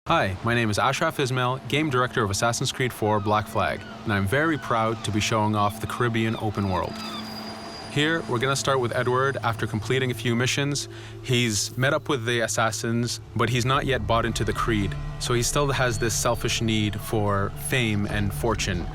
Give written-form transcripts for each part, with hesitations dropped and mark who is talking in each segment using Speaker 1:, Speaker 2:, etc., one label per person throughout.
Speaker 1: Hi, my name is Ashraf Ismail, Game Director of Assassin's Creed 4 Black Flag, and I'm very proud to be showing off the Caribbean open world. Here, we're going to start with Edward. After completing a few missions, he's met up with the assassins, but he's not yet bought into the creed, so he still has this selfish need for fame and fortune.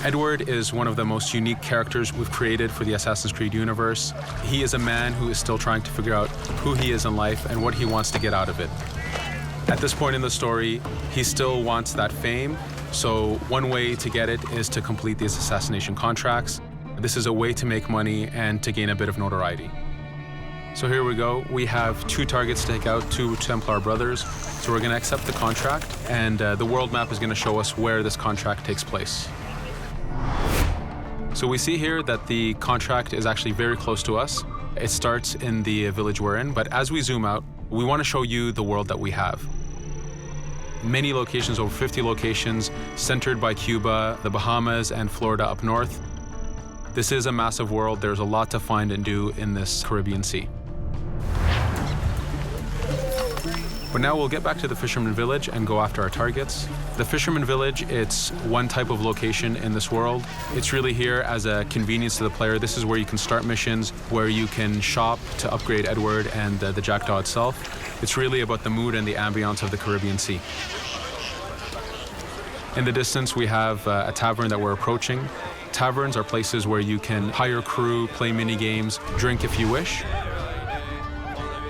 Speaker 1: Edward is one of the most unique characters we've created for the Assassin's Creed universe. He is a man who is still trying to figure out who he is in life and what he wants to get out of it. At this point in the story, he still wants that fame, so one way to get it is to complete these assassination contracts. This is a way to make money and to gain a bit of notoriety. So here we go. We have 2 targets to take out, 2 Templar brothers. So we're going to accept the contract, and the world map is going to show us where this contract takes place. So we see here that the contract is actually very close to us. It starts in the village we're in, but as we zoom out, we want to show you the world that we have. Many locations, over 50 locations, centered by Cuba, the Bahamas, and Florida up north. This is a massive world. There's a lot to find and do in this Caribbean Sea. But now we'll get back to the Fisherman Village and go after our targets. The Fisherman Village, it's one type of location in this world. It's really here as a convenience to the player. This is where you can start missions, where you can shop to upgrade Edward and the Jackdaw itself. It's really about the mood and the ambiance of the Caribbean Sea. In the distance, we have a tavern that we're approaching. Taverns are places where you can hire crew, play mini games, drink if you wish.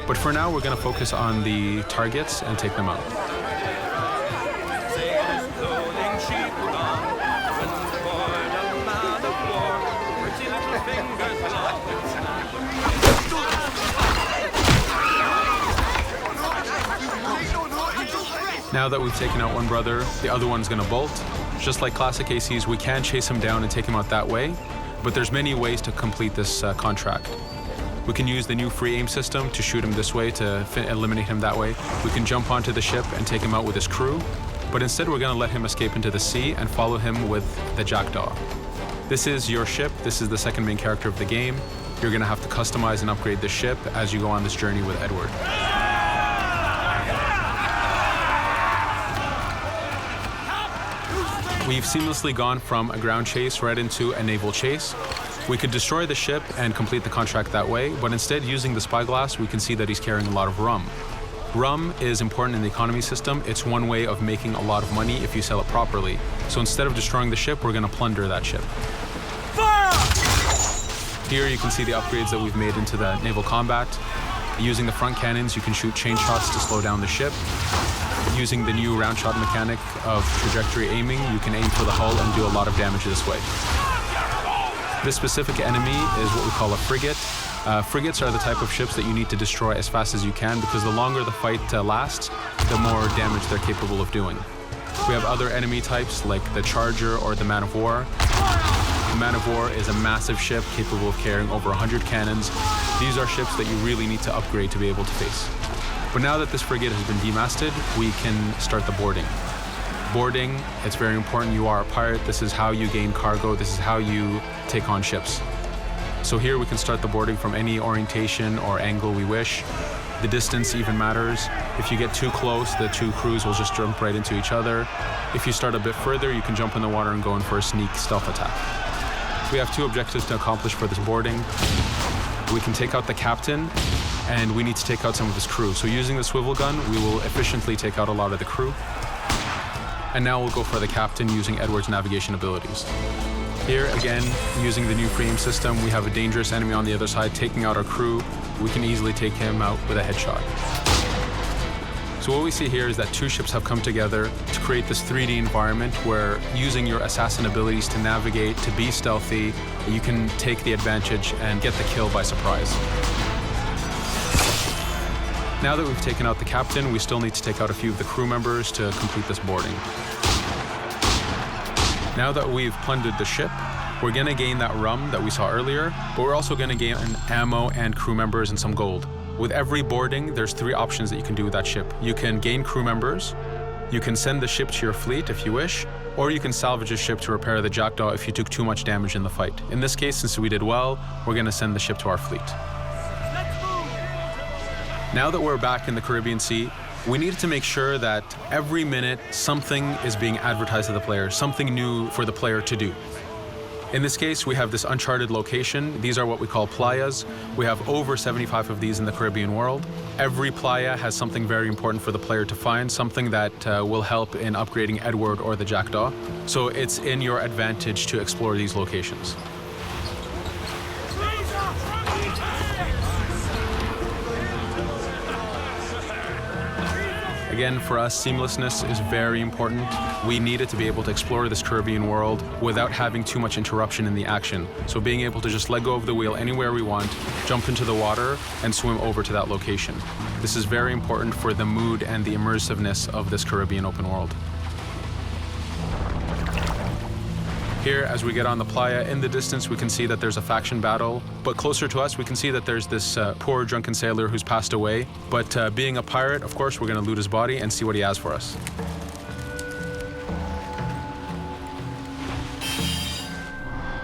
Speaker 1: But for now, we're going to focus on the targets and take them out. Now that we've taken out one brother, the other one's going to bolt. Just like classic ACs, we can chase him down and take him out that way, but there's many ways to complete this contract. We can use the new free aim system to shoot him this way, to eliminate him that way. We can jump onto the ship and take him out with his crew, but instead we're going to let him escape into the sea and follow him with the Jackdaw. This is your ship. This is the second main character of the game. You're going to have to customize and upgrade the ship as you go on this journey with Edward. We've seamlessly gone from a ground chase right into a naval chase. We could destroy the ship and complete the contract that way, but instead, using the spyglass, we can see that he's carrying a lot of rum. Rum is important in the economy system. It's one way of making a lot of money if you sell it properly. So instead of destroying the ship, we're going to plunder that ship. Fire! Here you can see the upgrades that we've made into the naval combat. Using the front cannons, you can shoot chain shots to slow down the ship. Using the new round shot mechanic of trajectory aiming, you can aim for the hull and do a lot of damage this way. This specific enemy is what we call a frigate. Frigates are the type of ships that you need to destroy as fast as you can, because the longer the fight lasts, the more damage they're capable of doing. We have other enemy types like the Charger or the Man of War. The Man of War is a massive ship capable of carrying over 100 cannons. These are ships that you really need to upgrade to be able to face. But now that this frigate has been demasted, we can start the boarding. Boarding, it's very important. You are a pirate. This is how you gain cargo. This is how you take on ships. So here we can start the boarding from any orientation or angle we wish. The distance even matters. If you get too close, the 2 crews will just jump right into each other. If you start a bit further, you can jump in the water and go in for a sneak stealth attack. We have 2 objectives to accomplish for this boarding. We can take out the captain, and we need to take out some of his crew. So using the swivel gun, we will efficiently take out a lot of the crew. And now we'll go for the captain using Edward's navigation abilities. Here, again, using the new free aim system, we have a dangerous enemy on the other side taking out our crew. We can easily take him out with a headshot. So what we see here is that 2 ships have come together to create this 3D environment where, using your assassin abilities to navigate, to be stealthy, you can take the advantage and get the kill by surprise. Now that we've taken out the captain, we still need to take out a few of the crew members to complete this boarding. Now that we've plundered the ship, we're going to gain that rum that we saw earlier, but we're also going to gain ammo and crew members and some gold. With every boarding, there's 3 options that you can do with that ship. You can gain crew members, you can send the ship to your fleet if you wish, or you can salvage a ship to repair the Jackdaw if you took too much damage in the fight. In this case, since we did well, we're going to send the ship to our fleet. Now that we're back in the Caribbean Sea, we needed to make sure that every minute something is being advertised to the player, something new for the player to do. In this case, we have this Uncharted location. These are what we call playas. We have over 75 of these in the Caribbean world. Every playa has something very important for the player to find, something that will help in upgrading Edward or the Jackdaw. So it's in your advantage to explore these locations. Again, for us, seamlessness is very important. We needed to be able to explore this Caribbean world without having too much interruption in the action. So being able to just let go of the wheel anywhere we want, jump into the water, and swim over to that location. This is very important for the mood and the immersiveness of this Caribbean open world. Here, as we get on the playa, in the distance we can see that there's a faction battle, but closer to us we can see that there's this poor drunken sailor who's passed away. But being a pirate, of course, we're going to loot his body and see what he has for us.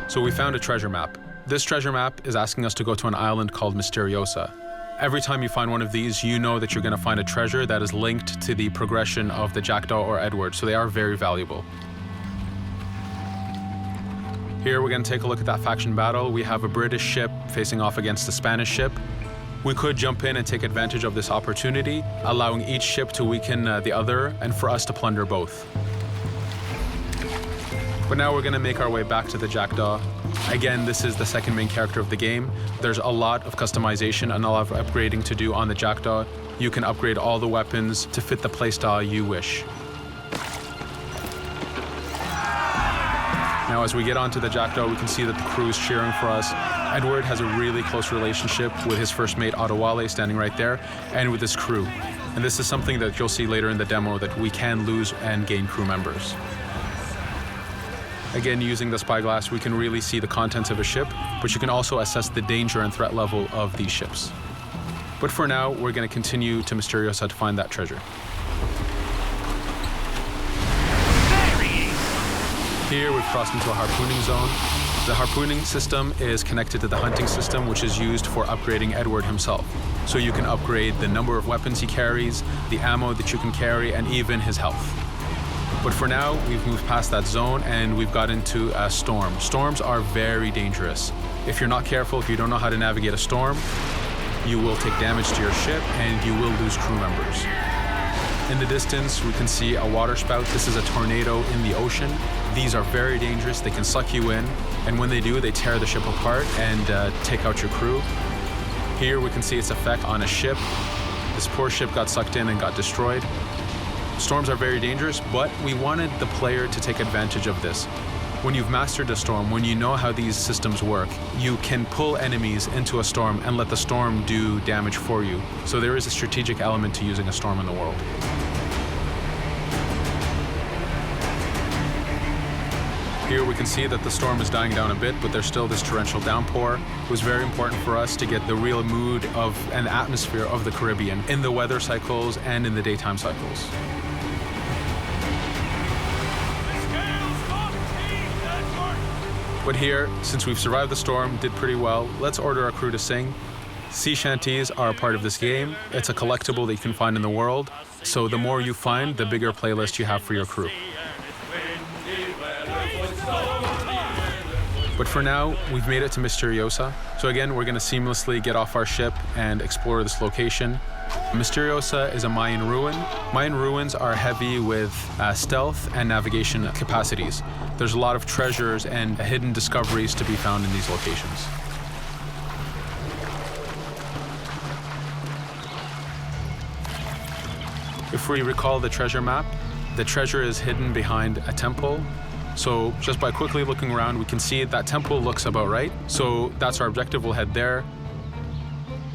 Speaker 1: So we found a treasure map. This treasure map is asking us to go to an island called Misteriosa. Every time you find one of these, you know that you're going to find a treasure that is linked to the progression of the Jackdaw or Edward, so they are very valuable. Here we're going to take a look at that faction battle. We have a British ship facing off against a Spanish ship. We could jump in and take advantage of this opportunity, allowing each ship to weaken the other and for us to plunder both. But now we're going to make our way back to the Jackdaw. Again, this is the second main character of the game. There's a lot of customization and a lot of upgrading to do on the Jackdaw. You can upgrade all the weapons to fit the playstyle you wish. Now, as we get onto the Jackdaw, we can see that the crew is cheering for us. Edward has a really close relationship with his first mate, Adewale, standing right there, and with his crew. And this is something that you'll see later in the demo, that we can lose and gain crew members. Again, using the spyglass, we can really see the contents of a ship, but you can also assess the danger and threat level of these ships. But for now, we're going to continue to Misteriosa to find that treasure. Here we've crossed into a harpooning zone. The harpooning system is connected to the hunting system, which is used for upgrading Edward himself. So you can upgrade the number of weapons he carries, the ammo that you can carry, and even his health. But for now, we've moved past that zone and we've got into a storm. Storms are very dangerous. If you're not careful, if you don't know how to navigate a storm, you will take damage to your ship and you will lose crew members. In the distance, we can see a water spout. This is a tornado in the ocean. These are very dangerous. They can suck you in, and when they do, they tear the ship apart and take out your crew. Here we can see its effect on a ship. This poor ship got sucked in and got destroyed. Storms are very dangerous, but we wanted the player to take advantage of this. When you've mastered a storm, when you know how these systems work, you can pull enemies into a storm and let the storm do damage for you. So there is a strategic element to using a storm in the world. Here we can see that the storm is dying down a bit, but there's still this torrential downpour. It was very important for us to get the real mood of and atmosphere of the Caribbean in the weather cycles and in the daytime cycles. But here, since we've survived the storm, did pretty well, let's order our crew to sing. Sea shanties are a part of this game. It's a collectible that you can find in the world. So the more you find, the bigger playlist you have for your crew. But for now, we've made it to Misteriosa. So again, we're going to seamlessly get off our ship and explore this location. Misteriosa is a Mayan ruin. Mayan ruins are heavy with stealth and navigation capacities. There's a lot of treasures and hidden discoveries to be found in these locations. If we recall the treasure map, the treasure is hidden behind a temple. So just by quickly looking around, we can see that temple looks about right. So that's our objective, we'll head there.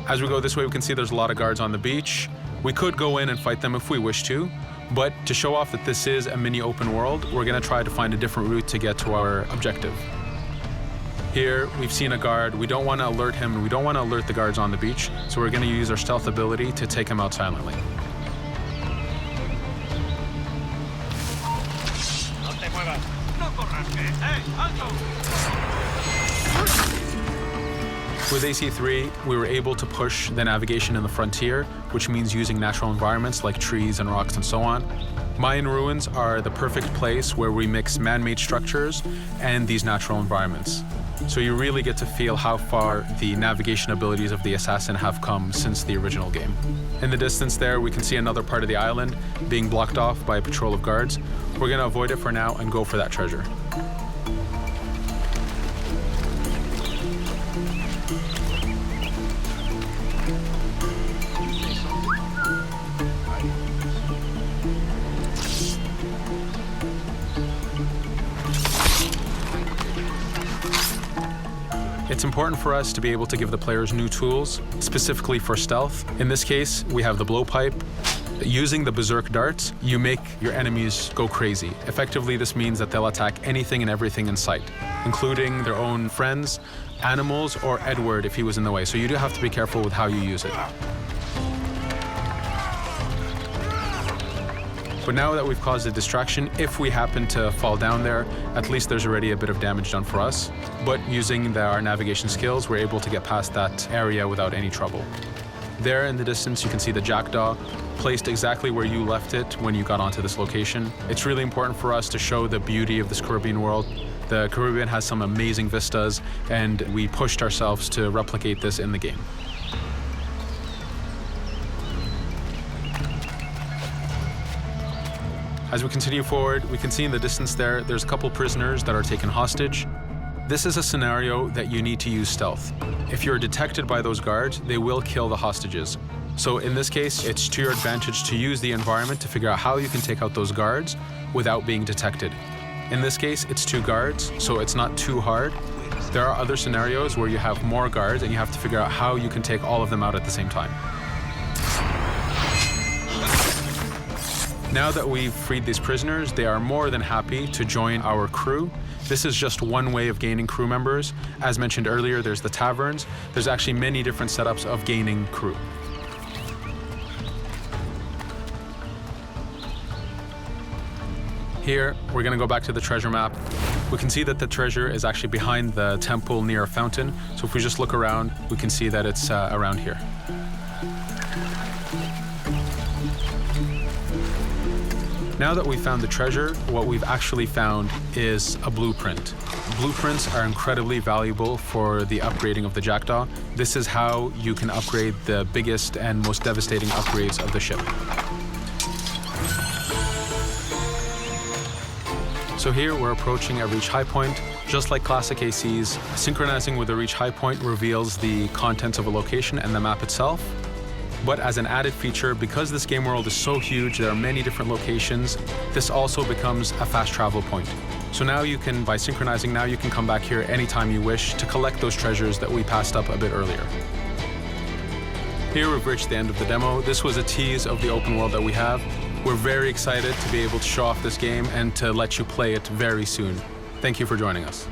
Speaker 1: As we go this way, we can see there's a lot of guards on the beach. We could go in and fight them if we wish to, but to show off that this is a mini open world, we're gonna try to find a different route to get to our objective. Here, we've seen a guard. We don't wanna alert him, and we don't wanna alert the guards on the beach, so we're gonna use our stealth ability to take him out silently. With AC3, we were able to push the navigation in the frontier, which means using natural environments like trees and rocks and so on. Mayan ruins are the perfect place where we mix man-made structures and these natural environments. So you really get to feel how far the navigation abilities of the assassin have come since the original game. In the distance there, we can see another part of the island being blocked off by a patrol of guards. We're going to avoid it for now and go for that treasure. It's important for us to be able to give the players new tools, specifically for stealth. In this case, we have the blowpipe. Using the berserk darts, you make your enemies go crazy. Effectively, this means that they'll attack anything and everything in sight, including their own friends, animals, or Edward if he was in the way. So you do have to be careful with how you use it. But now that we've caused a distraction, if we happen to fall down there, at least there's already a bit of damage done for us. But using our navigation skills, we're able to get past that area without any trouble. There in the distance, you can see the Jackdaw, placed exactly where you left it when you got onto this location. It's really important for us to show the beauty of this Caribbean world. The Caribbean has some amazing vistas, and we pushed ourselves to replicate this in the game. As we continue forward, we can see in the distance there's a couple prisoners that are taken hostage. This is a scenario that you need to use stealth. If you're detected by those guards, they will kill the hostages. So in this case, it's to your advantage to use the environment to figure out how you can take out those guards without being detected. In this case, it's 2 guards, so it's not too hard. There are other scenarios where you have more guards and you have to figure out how you can take all of them out at the same time. Now that we've freed these prisoners, they are more than happy to join our crew. This is just one way of gaining crew members. As mentioned earlier, there's the taverns. There's actually many different setups of gaining crew. Here, we're going to go back to the treasure map. We can see that the treasure is actually behind the temple near a fountain. So if we just look around, we can see that it's around here. Now that we've found the treasure, what we've actually found is a blueprint. Blueprints are incredibly valuable for the upgrading of the Jackdaw. This is how you can upgrade the biggest and most devastating upgrades of the ship. So here we're approaching a reach high point. Just like classic ACs, synchronizing with a reach high point reveals the contents of a location and the map itself. But as an added feature, because this game world is so huge, there are many different locations, this also becomes a fast travel point. So now you can, by synchronizing, now you can come back here anytime you wish to collect those treasures that we passed up a bit earlier. Here we've reached the end of the demo. This was a tease of the open world that we have. We're very excited to be able to show off this game and to let you play it very soon. Thank you for joining us.